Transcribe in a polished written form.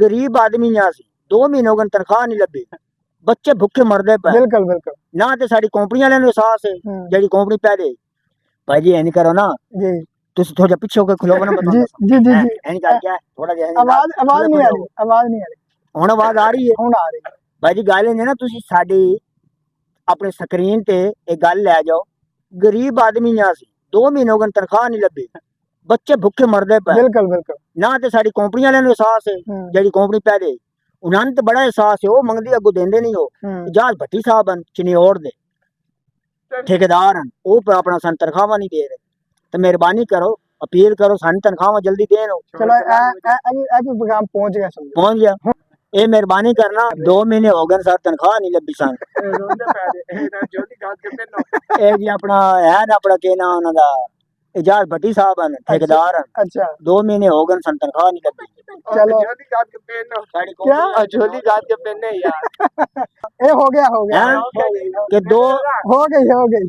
गरीब आदमी यहाँ सी 2 महीने हो गए तनख्वाह नहीं लभी बच्चे भुखे मरदे पे बिल्कुल बिल्कुल ना ते साडी कंपनी वाले नु एहसास है जेडी कंपनी पै दे भाई जी ऐ नहीं करो ना जी तुसी थोड़ा पीछे होकर खलो ना जी बताऊं जी जी जी ऐ नहीं कर क्या थोड़ा जिहा आवाज आवाज नहीं आ रही, आवाज नहीं आ रही, हुन आवाज आ रही है हुन आ रही है। भाई जी गल है ना तुसी साडी अपने स्क्रीन ते एक गल ले जाओ गरीब आदमी यहाँ सी 2 महीने हो गए तनख्वाह नहीं लभी बच्चे भुखे मरदे पे बिल्कुल बिल्कुल ना ते साडी कंपनी वाले नु एहसास है जेडी कंपनी पै दे उन्होंने तो बड़ा एहसास है वो मंगदी अगू देंदे नहीं हो जहाज भट्टी साहब हैं चिन्योर दे ठेकेदार हैं वो पर अपना सन तनख्वाह नहीं दे रहे तो मेहरबानी करो अपील करो सन तनख्वाह जल्दी देन चलो ए भी पैगाम पहुंच गया समझो पहुंच गया ये मेहरबानी करना 2 महीने हो गए सर तनख्वाह नहीं लभी सन ए जी अपना है ना अपना के ना उन्हां दा एजाज भट्टी साहब हैं ठेकेदार हैं अच्छा 2 महीने हो गए सन तनख्वाह नहीं लगी चलो क्या झोली गाद के पहने यार ये हो गया हैं कि दो हो गई